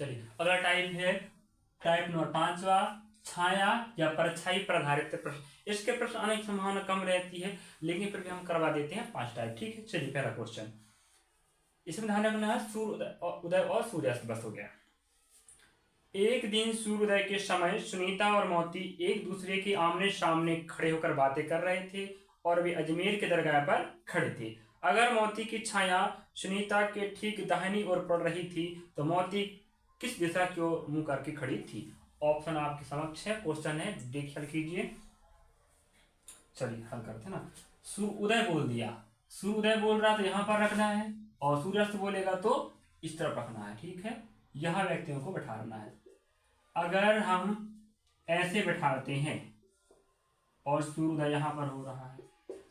चलिए अगला टाइप है टाइप नंबर 5वां, छाया या परछाई पर आधारित प्रश्न। इसके प्रश्न आने की संभावना कम रहती है, लेकिन फिर भी हम करवा देते हैं 5 टाइप। ठीक है, चलिए पहला क्वेश्चन, इसमें ध्यान रखना है सूर्य उदय और सूर्यास्त बस हो गया। एक दिन सूर्योदय के समय सुनीता और मोती एक दूसरे के आमने सामने खड़े होकर बातें कर रहे थे और वे अजमेर के दरगाह पर खड़े थे। अगर मोती की छाया सुनीता के ठीक दाहिनी ओर पड़ रही थी तो मोती किस दिशा की ओर मुंह करके खड़ी थी? ऑप्शन आपके समक्ष है, क्वेश्चन है, देखिए हल कीजिए। चलिए हल करते हैं ना। सूर्योदय बोल दिया, सूर्योदय बोल रहा तो यहां पर रखना है, और सूर्यास्त बोलेगा तो इस तरफ रखना है। ठीक है, यहां व्यक्तियों को बैठाना है। अगर हम ऐसे बैठाते हैं और सूर्योदय यहां पर हो रहा है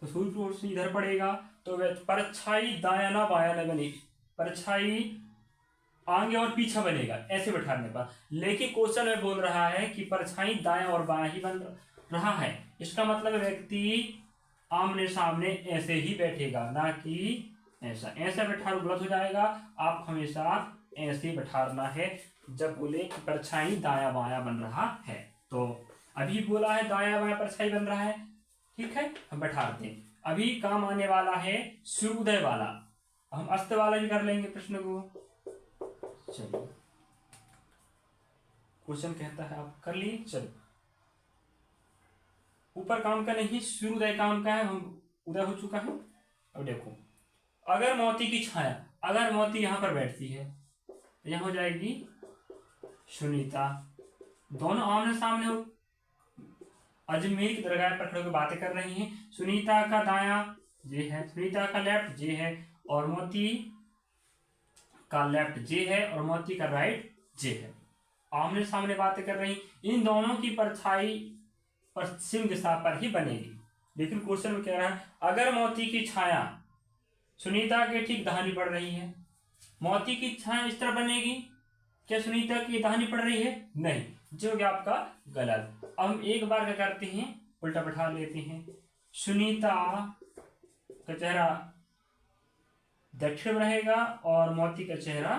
तो सूर्य की रोशनी इधर पड़ेगा तो परछाई दायां ना बायां ना बनेगी, परछाई आगे और पीछे बनेगा ऐसे बैठाने पर। लेकिन क्वेश्चन में बोल रहा है कि परछाई दायां और बायां ही बन रहा है, इसका मतलब व्यक्ति आमने सामने ऐसे ही बैठेगा, ना कि ऐसा। ऐसा बैठा गलत हो जाएगा, आप हमेशा ऐसे बैठाना है जब बोले कि परछाई दायां बायां बन रहा है। तो अभी बोला है दायां बायां परछाई बन रहा है, ठीक है, हम बैठाते हैं। अभी काम आने वाला है सूर्योदय वाला, हम अस्त वाला भी कर लेंगे प्रश्न को। चलिए क्वेश्चन कहता है आप कर लिए। चलो ऊपर काम का नहीं, सूर्योदय काम का है, हम उदय हो चुका है। अब देखो, अगर मोती की छाया, अगर मोती यहां पर बैठती है तो यहां हो जाएगी सुनीता, दोनों आमने सामने हो अजमेर की दरगाह पर खड़े होकर बातें कर रही हैं। सुनीता का दायां जे है, सुनीता का लेफ्ट जे है, और मोती का लेफ्ट जे है, और मोती का राइट जे है। आमने सामने बातें कर रही, इन दोनों की परछाई पश्चिम दिशा पर ही बनेगी। लेकिन क्वेश्चन में कह रहा है अगर मोती की छाया सुनीता के ठीक दाहिनी पड़ रही है, मोती की छाया इस तरह बनेगी, क्या सुनीता की दाहिनी पड़ रही है? नहीं, जो कि आपका गलत। अब हम एक बार क्या करते हैं, उल्टा बैठा लेते हैं। सुनीता का चेहरा दक्षिण में रहेगा और मोती का चेहरा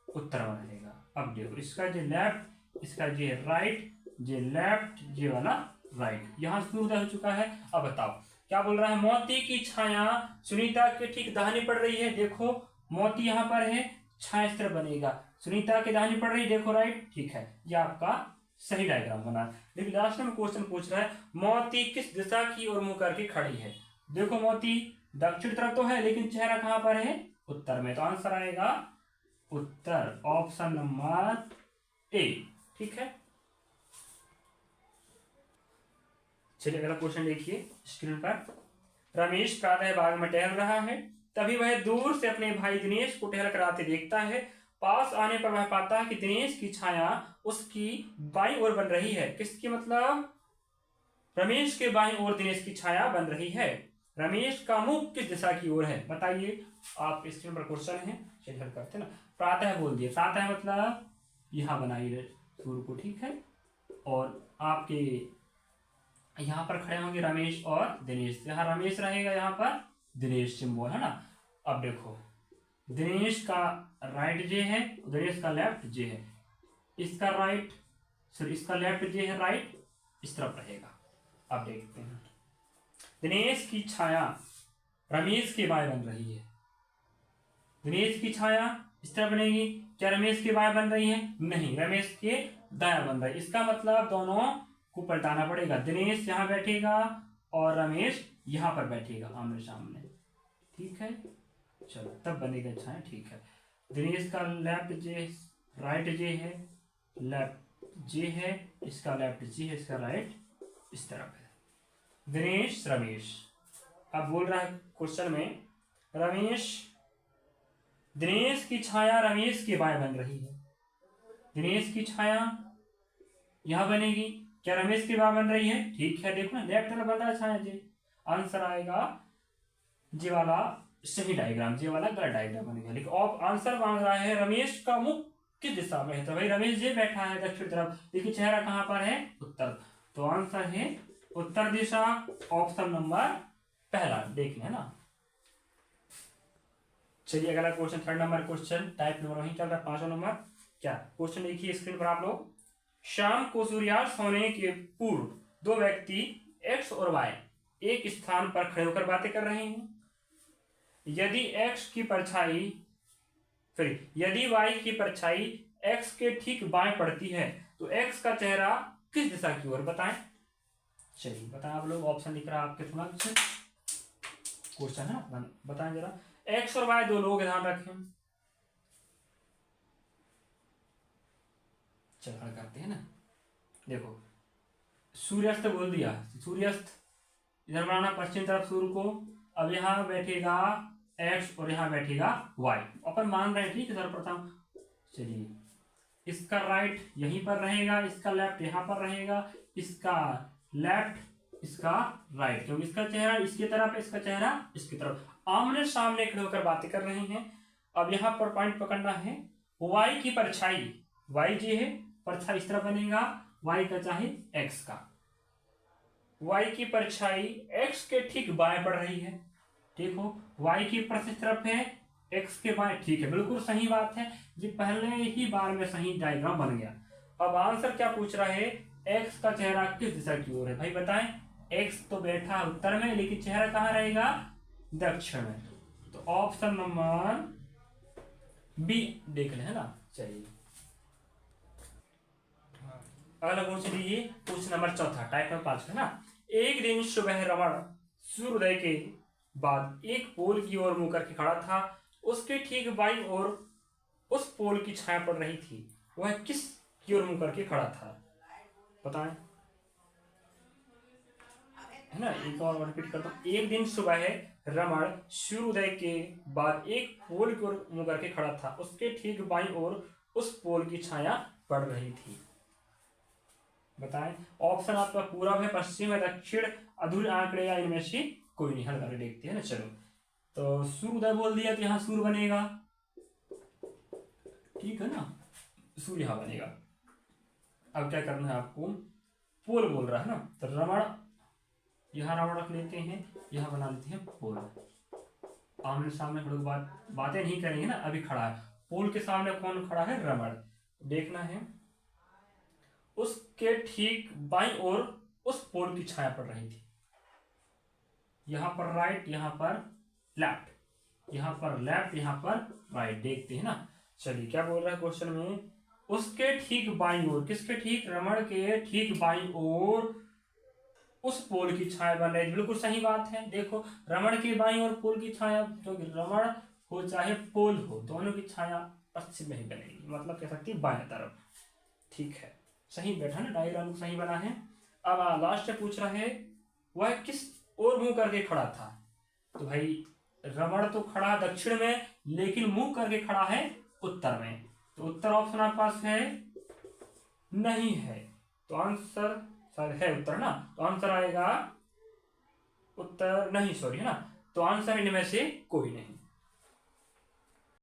उत्तर में रहेगा। अब देखो, इसका जो लेफ्ट, इसका जो राइट, जो लेफ्ट, ये वाला राइट। यहां सूर्योदय हो चुका है। अब बताओ क्या बोल रहा है, मोती की छाया सुनीता के ठीक दाहिनी पड़ रही है। देखो मोती यहां पर है, छाया इस तरह बनेगा, सुनीता के दाहिनी पड़ रही है, देखो राइट, ठीक है, यह आपका सही डायग्राम बना। लेकिन लास्ट में क्वेश्चन पूछ रहा है मोती किस दिशा की ओर मुंह करके खड़ी है। देखो मोती दक्षिण तरफ तो है, लेकिन चेहरा कहां पर है? उत्तर में। तो आंसर आएगा उत्तर, ऑप्शन नंबर ए। ठीक है, चलिए अगला क्वेश्चन देखिए स्क्रीन पर। रमेश प्रातः बाग में टहल रहा है, तभी वह दूर से अपने भाई दिनेश को टहल कर आते देखता है। पास आने पर वह पाता है कि दिनेश की छाया उसकी बाईं ओर बन रही है। किसकी मतलब? रमेश के बाईं ओर दिनेश की छाया बन रही है। रमेश का मुख किस दिशा की ओर है बताइए। आप स्क्रीन पर क्वेश्चन है, चलिए हल करते हैं ना। प्रातः बोल दिए, प्रातः मतलब यहां बनाइए सूर्य को, ठीक है, और आपके यहां पर खड़े होंगे रमेश और दिनेश, यहां रमेश रहेगा, यहां पर दिनेश सिंबल है ना। अब देखो दिनेश का राइट जे है, दिनेश का लेफ्ट जे है, इसका राइट सॉरी इसका लेफ्ट जे है राइट इस तरफ रहेगा। अब देखते हैं, दिनेश की छाया रमेश के बाएं बन रही है, दिनेश की छाया इस तरह बनेगी, क्या रमेश के बाएं बन रही है? नहीं, रमेश के दायां बन रही है। इसका मतलब दोनों को पलटाना पड़ेगा, दिनेश यहां बैठेगा और रमेश यहां पर बैठेगा आमने सामने, ठीक है। चलो तब बनेगा छाया, ठीक है। दिनेश का लेफ्ट जे राइट जे है, लेफ्ट जे है, इसका लेफ्ट जे है, इसका राइट इस तरफ है। दिनेश रमेश, अब बोल रहा है क्वेश्चन में रमेश, दिनेश की छाया रमेश के बाएं बन रही है, दिनेश की छाया यहां बनेगी, क्या रमेश के बाएं बन रही है? ठीक है, देखो ना लेफ्ट वाला बन रहा है छाया जी। आंसर आएगा जी वाला सही डायग्राम, जी वाला गलत डायग्राम बनेगा। लेकिन अब आंसर मांग रहा है रमेश का मुख किस दिशा में है, तो भाई रमेश जी बैठा है दक्षिण तरफ, लेकिन चेहरा कहां पर है? उत्तर। तो आंसर है उत्तर दिशा, ऑप्शन नंबर पहला, देख लें ना। चलिए अगला question, third number question, type number वही चल रहा है 5वां नंबर। क्या क्वेश्चन देखिए स्क्रीन पर आप लोग। शाम को सूर्यास्त होने के पूर्व दो व्यक्ति एक्स और वाई एक स्थान पर खड़े होकर बातें कर रहे हैं। यदि वाई की परछाई एक्स के ठीक बाएं पड़ती है तो एक्स का चेहरा किस दिशा की ओर, बताएं। चलिए बताएं आप लोग, ऑप्शन लिख रहा है आपके थोड़ा क्वेश्चन है, बताएं जरा। एक्स और वाई दो लोग, ध्यान रखें। चल हल करते हैं ना। देखो सूर्यास्त बोल दिया, सूर्यास्त इधर बनाना पश्चिम तरफ सूर्य को। अब यहाँ बैठेगा एक्स और यहाँ बैठेगा वाई, अपन मान रहे हैं ठीक है सर्वप्रथम। चलिए इसका राइट यहीं पर रहेगा, इसका लेफ्ट यहाँ पर रहेगा, इसका लेफ्ट इसका राइट, क्योंकि इसका चेहरा इसकी तरफ, इसका चेहरा इसकी तरफ, आमने सामने खड़े होकर बातें कर रहे हैं। अब यहाँ पर पॉइंट पकड़ना है, वाई की परछाई, वाई जी है, परछाई इस तरफ बनेगा, वाई का चाहे एक्स का, वाई की परछाई एक्स के ठीक बाएं पड़ रही है। ठीक हो, वाई की परछाई इस तरफ है, एक्स के बाएं, ठीक है बिल्कुल सही बात है, ये पहले ही बार में सही डायग्राम बन गया। अब आंसर क्या पूछ रहा है, एक्स का चेहरा किस दिशा की ओर है, भाई बताएं। एक्स तो बैठा उत्तर में, लेकिन चेहरा कहाँ रहेगा, दक्षिण में, तो ऑप्शन नंबर बी देख ले, है ना। चलिए अगला क्वेश्चन लीजिए, क्वेश्चन नंबर चौथा, टाइप नंबर 5 है ना। एक दिन सुबह रमण सूर्योदय के बाद एक पोल की ओर मुंह करके खड़ा था, उसके ठीक बाईं ओर उस पोल की छाया पड़ रही थी, वह किस की ओर मुंह करके खड़ा था, बताएं, है ना। एक और रिपीट करता हूं, एक दिन सुबह रमण सूर्योदय के बाद एक पोल की ओर मुंह करके खड़ा था, उसके ठीक बाईं ओर उस पोल की छाया पड़ रही थी, बताएं। ऑप्शन आपका पूरब है, पश्चिम है, दक्षिण, अधूरे आंकड़े या इनमें से कोई नहीं। हल करके देखते हैं ना। चलो तो सूर्योदय बोल दिया तो यहाँ सूर्य बनेगा, ठीक है ना, सूर्य यहाँ बनेगा। अब क्या करना है आपको, पोल बोल रहा है ना, तो रमण, यहाँ रमण रख लेते हैं, यहाँ बना लेते हैं पोल। आमने सामने बातें नहीं करेंगे ना, अभी खड़ा है पोल के सामने, कौन खड़ा है, रमण। देखना है उसके ठीक बाईं ओर उस पोल की छाया पड़ रही थी, यहां पर राइट, यहां पर लेफ्ट, यहां पर लेफ्ट, यहां पर राइट, देखते हैं ना। चलिए क्या बोल रहा है क्वेश्चन में, उसके ठीक बाईं ओर, किसके ठीक, रमण के ठीक बाईं ओर उस पोल की छाया बन रही, बिल्कुल सही बात है। देखो रमण के बाईं ओर पोल की छाया, जो रमण हो चाहे पोल हो, दोनों की छाया पश्चिम में ही बनेगी, मतलब कह सकती है बाएं तरफ, ठीक है, सही बैठा ना, डायग्राम सही बना है। अब लास्ट में पूछ रहा है वह किस ओर मुंह करके खड़ा था, तो भाई रमण तो खड़ा दक्षिण में, लेकिन मुंह करके खड़ा है उत्तर में, तो उत्तर ऑप्शन आपके पास है नहीं है, तो आंसर शायद है उत्तर ना, तो आंसर आएगा उत्तर नहीं, सॉरी, है ना, तो आंसर इनमें से कोई नहीं।